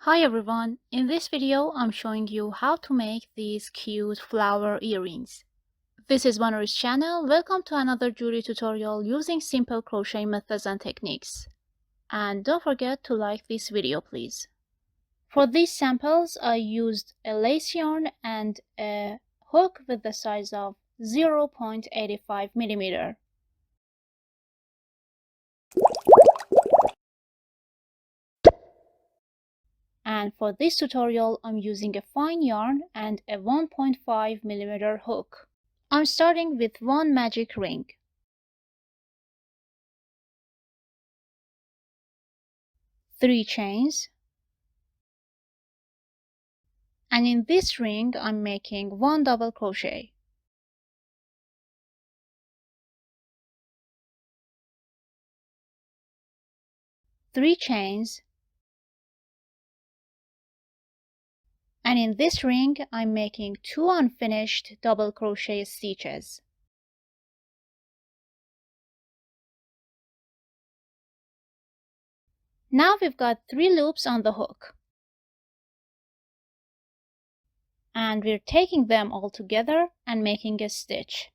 Hi everyone, in this video I'm showing you how to make these cute flower earrings. This is Manori's channel. Welcome to another jewelry tutorial using simple crochet methods and techniques. And don't forget to like this video please. For these samples I used a lace yarn and a hook with the size of 0.85 millimeter. And for this tutorial I'm using a fine yarn and a 1.5 millimeter hook. I'm starting with one magic ring. 3 chains, and in this ring I'm making 1 double crochet. 3 chains, and in this ring I'm making 2 unfinished double crochet stitches. Now we've got 3 loops on the hook, and we're taking them all together and making a stitch.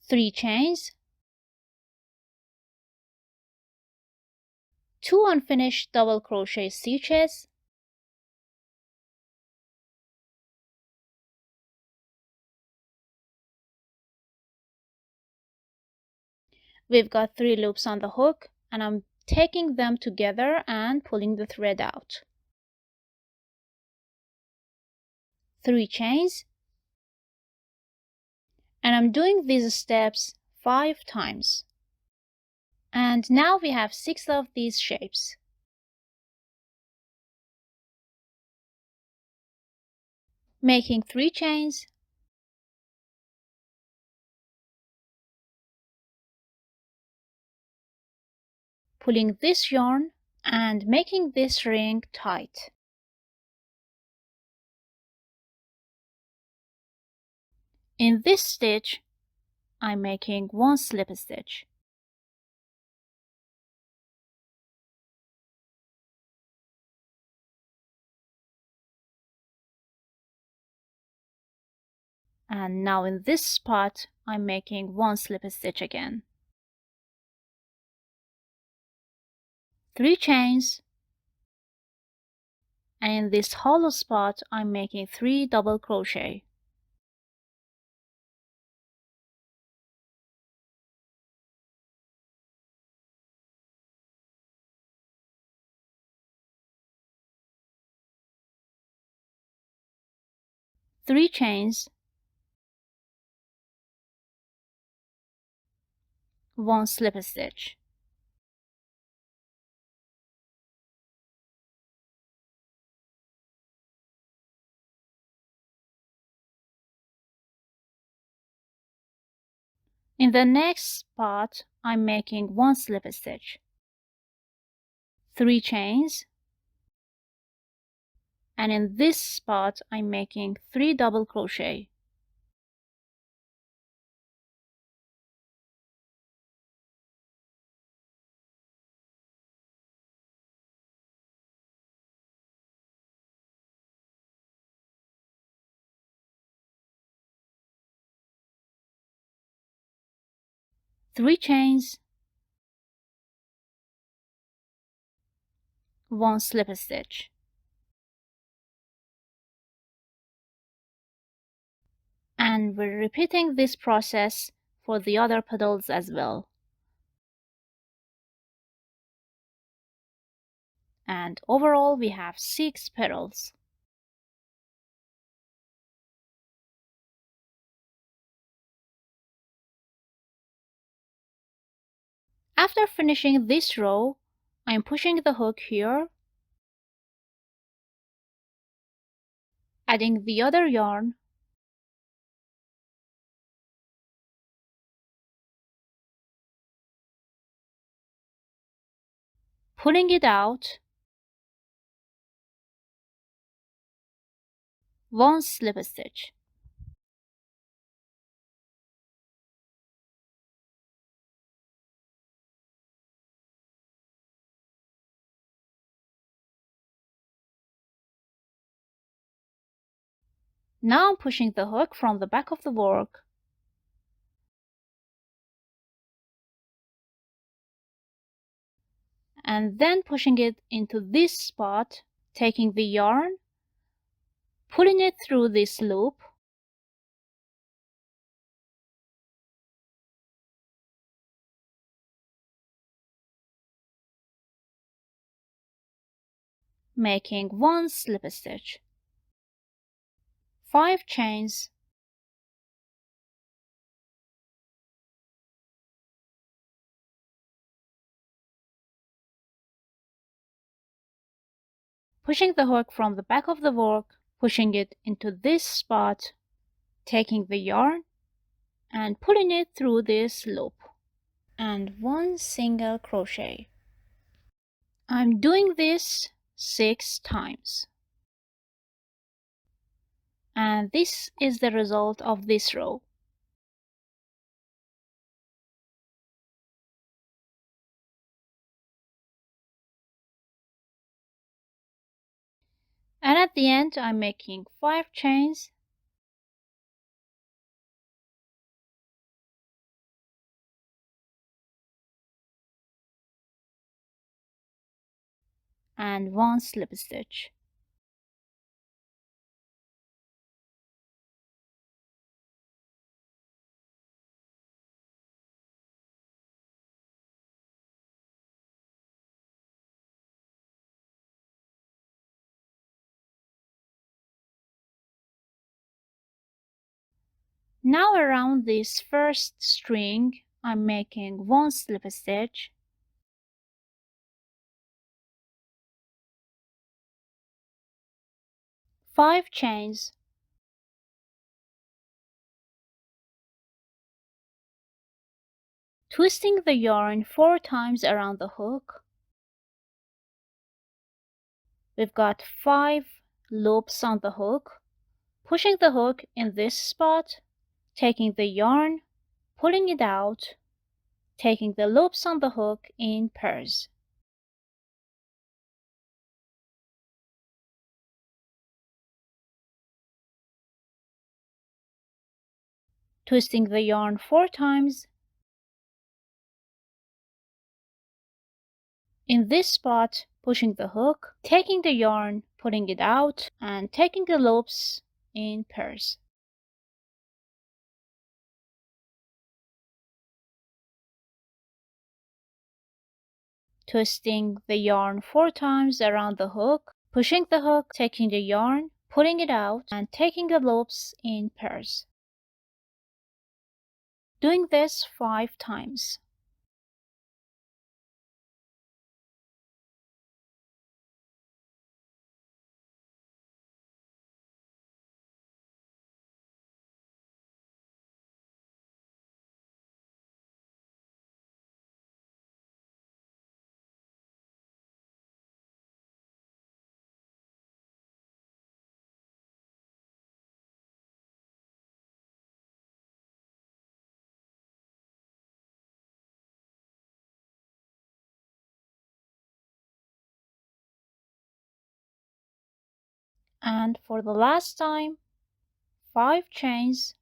3 chains, 2 unfinished double crochet stitches, we've got 3 loops on the hook, and I'm taking them together and pulling the thread out. 3 chains, and I'm doing these steps 5 times. And now we have 6 of these shapes. Making 3 chains, pulling this yarn and making this ring tight. In this stitch, I'm making 1 slip stitch. And now in this spot, I'm making 1 slip stitch again. 3 chains, and in this hollow spot, I'm making 3 double crochet. Three chains, 1 slip stitch. In the next spot, I'm making 1 slip stitch. 3 chains, and in this spot I'm making 3 double crochet. Three chains, 1 slip stitch. And we're repeating this process for the other petals as well. And overall we have 6 petals. After finishing this row, I'm pushing the hook here, adding the other yarn, pulling it out, 1 slip stitch. Now I'm pushing the hook from the back of the work and then pushing it into this spot, taking the yarn, pulling it through this loop, making 1 slip stitch, 5 chains, pushing the hook from the back of the work, pushing it into this spot, taking the yarn and pulling it through this loop, and 1 single crochet. I'm doing this 6 times. And this is the result of this row. And at the end I'm making 5 chains, and 1 slip stitch. Now around this first string I'm making 1 slip stitch, 5 chains, twisting the yarn 4 times around the hook. We've got 5 loops on the hook, pushing the hook in this spot, taking the yarn, pulling it out, taking the loops on the hook in pairs. Twisting the yarn 4 times. In this spot, pushing the hook, taking the yarn, pulling it out, and taking the loops in pairs. Twisting the yarn 4 times around the hook, pushing the hook, taking the yarn, pulling it out, and taking the loops in pairs. Doing this 5 times. And for the last time, 5 chains,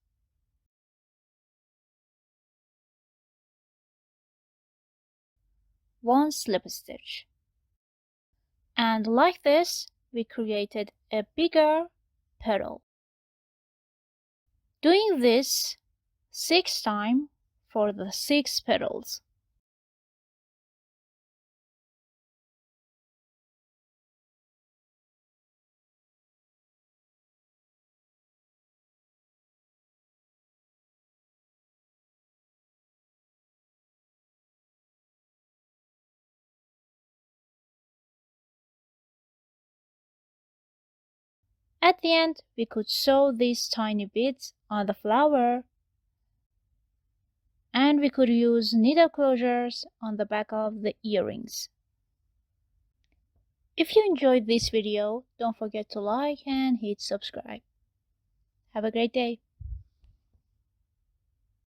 one slip stitch. And like this, we created a bigger petal. Doing this 6 times for the 6 petals. At the end, we could sew these tiny beads on the flower, and we could use needle closures on the back of the earrings. If you enjoyed this video, don't forget to like and hit subscribe. Have a great day.